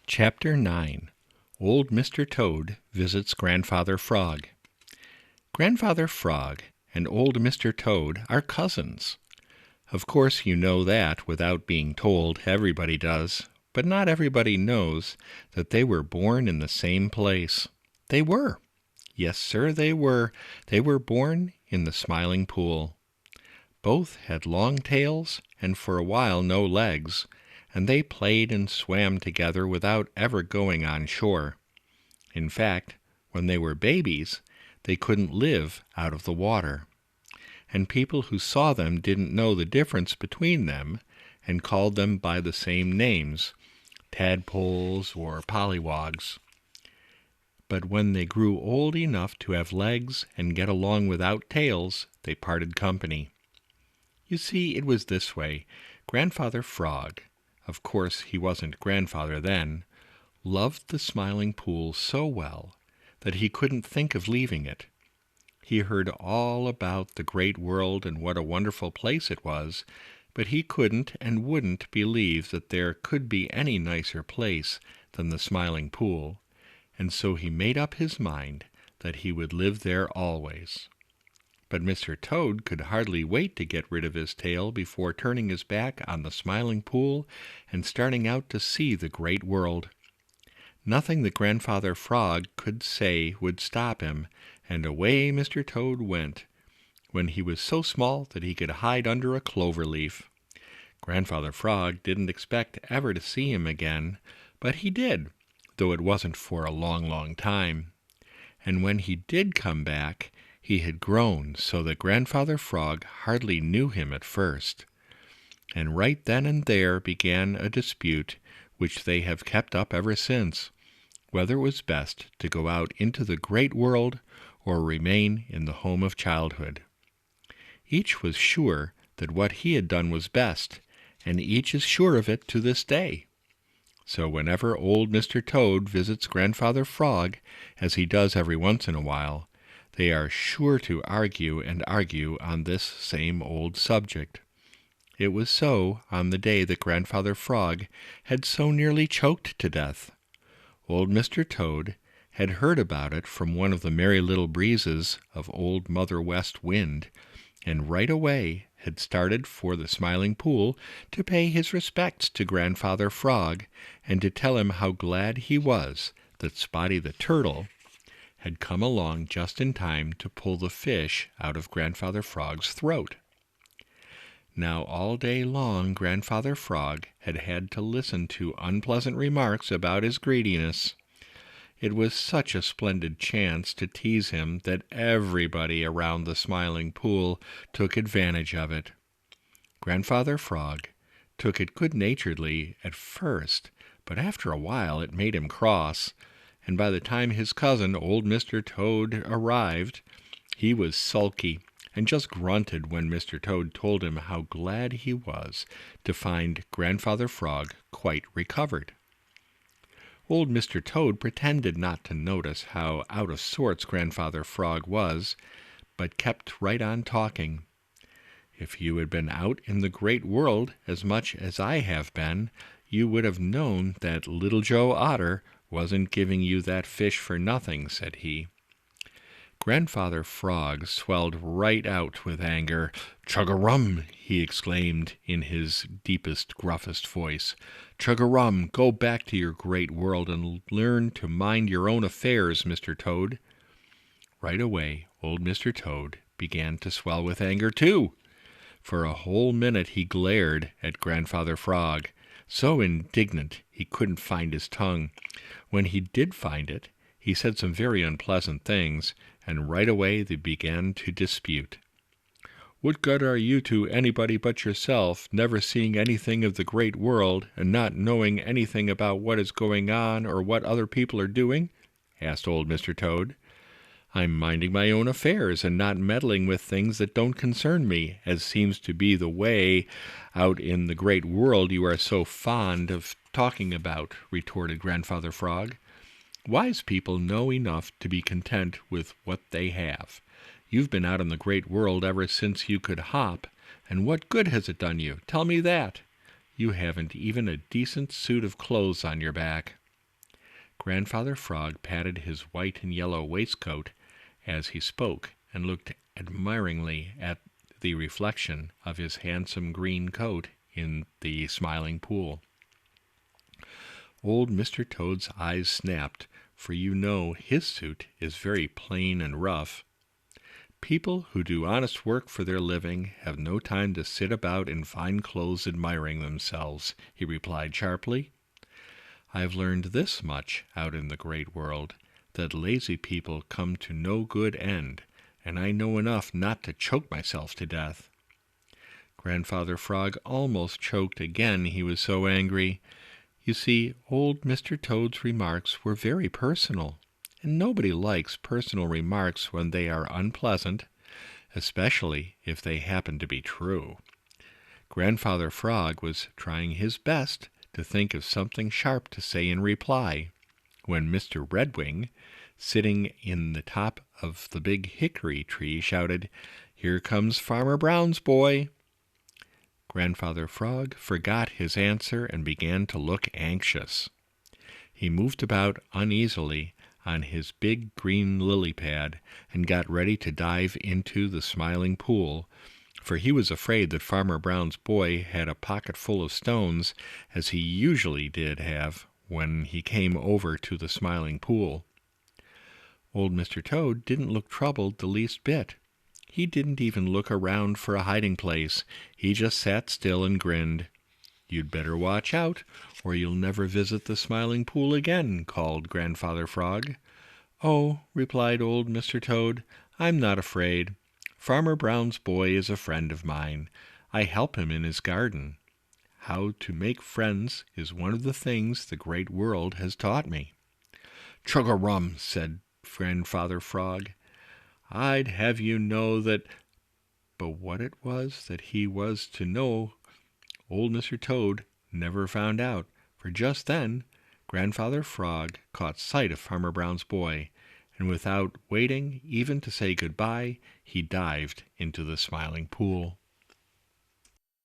Chapter 9. Old Mr. Toad Visits Grandfather Frog. Grandfather Frog and Old Mr. Toad are cousins. Of course you know that without being told. Everybody does. But not everybody knows that they were born in the same place. They were. Yes, sir, they were. They were born in the Smiling Pool. Both had long tails and for a while no legs, and they played and swam together without ever going on shore. In fact, when they were babies, they couldn't live out of the water, and people who saw them didn't know the difference between them and called them by the same names, tadpoles or pollywogs. But when they grew old enough to have legs and get along without tails, they parted company. You see, it was this way. Grandfather Frog, of course he wasn't grandfather then, loved the Smiling Pool so well that he couldn't think of leaving it. He heard all about the great world and what a wonderful place it was, but he couldn't and wouldn't believe that there could be any nicer place than the Smiling Pool, and so he made up his mind that he would live there always. But Mr. Toad could hardly wait to get rid of his tail before turning his back on the Smiling Pool and starting out to see the great world. Nothing that Grandfather Frog could say would stop him, and away Mr. Toad went, when he was so small that he could hide under a clover leaf. Grandfather Frog didn't expect ever to see him again, but he did, though it wasn't for a long, long time. And when he did come back, he had grown so that Grandfather Frog hardly knew him at first. And right then and there began a dispute which they have kept up ever since, whether it was best to go out into the great world or remain in the home of childhood. Each was sure that what he had done was best, and each is sure of it to this day. So whenever old Mr. Toad visits Grandfather Frog, as he does every once in a while, they are sure to argue and argue on this same old subject. It was so on the day that Grandfather Frog had so nearly choked to death. Old Mr. Toad had heard about it from one of the Merry Little Breezes of Old Mother West Wind, and right away had started for the Smiling Pool to pay his respects to Grandfather Frog and to tell him how glad he was that Spotty the Turtle had come along just in time to pull the fish out of Grandfather Frog's throat. Now all day long Grandfather Frog had had to listen to unpleasant remarks about his greediness. It was such a splendid chance to tease him that everybody around the Smiling Pool took advantage of it. Grandfather Frog took it good-naturedly at first, but after a while it made him cross, and by the time his cousin, old Mr. Toad, arrived, he was sulky and just grunted when Mr. Toad told him how glad he was to find Grandfather Frog quite recovered. Old Mr. Toad pretended not to notice how out of sorts Grandfather Frog was, but kept right on talking. If you had been out in the great world as much as I have been, you would have known that Little Joe Otter wasn't giving you that fish for nothing, said he. Grandfather Frog swelled right out with anger. "Chug-a-rum!" he exclaimed in his deepest, gruffest voice. "Chug-a-rum! Go back to your great world and learn to mind your own affairs, Mr. Toad." Right away, old Mr. Toad began to swell with anger, too. For a whole minute he glared at Grandfather Frog, so indignant he couldn't find his tongue. When he did find it, he said some very unpleasant things, and right away they began to dispute. "What good are you to anybody but yourself, never seeing anything of the great world, and not knowing anything about what is going on or what other people are doing?" asked old Mr. Toad. "I'm minding my own affairs and not meddling with things that don't concern me, as seems to be the way out in the great world you are so fond of talking about," retorted Grandfather Frog. "Wise people know enough to be content with what they have. You've been out in the great world ever since you could hop, and what good has it done you? Tell me that. You haven't even a decent suit of clothes on your back." Grandfather Frog patted his white and yellow waistcoat as he spoke and looked admiringly at the reflection of his handsome green coat in the Smiling Pool. Old Mr. Toad's eyes snapped, for you know his suit is very plain and rough. People who do honest work for their living have no time to sit about in fine clothes admiring themselves, he replied sharply. I've learned this much out in the great world, that lazy people come to no good end, and I know enough not to choke myself to death. Grandfather Frog almost choked again, he was so angry. You see, old Mr. Toad's remarks were very personal, and nobody likes personal remarks when they are unpleasant, especially if they happen to be true. Grandfather Frog was trying his best to think of something sharp to say in reply, when Mr. Redwing, sitting in the top of the big hickory tree, shouted, "Here comes Farmer Brown's boy!" Grandfather Frog forgot his answer and began to look anxious. He moved about uneasily on his big green lily pad and got ready to dive into the Smiling Pool, for he was afraid that Farmer Brown's boy had a pocket full of stones, as he usually did have when he came over to the Smiling Pool. Old Mr. Toad didn't look troubled the least bit. He didn't even look around for a hiding place. He just sat still and grinned. "You'd better watch out, or you'll never visit the Smiling Pool again," called Grandfather Frog. "Oh," replied old Mr. Toad, "I'm not afraid. Farmer Brown's boy is a friend of mine. I help him in his garden. How to make friends is one of the things the great world has taught me." "Chug-a-rum," said Grandfather Frog. "I'd have you know that—" But what it was that he was to know, old Mr. Toad never found out, for just then Grandfather Frog caught sight of Farmer Brown's boy, and without waiting even to say good-bye, he dived into the Smiling Pool.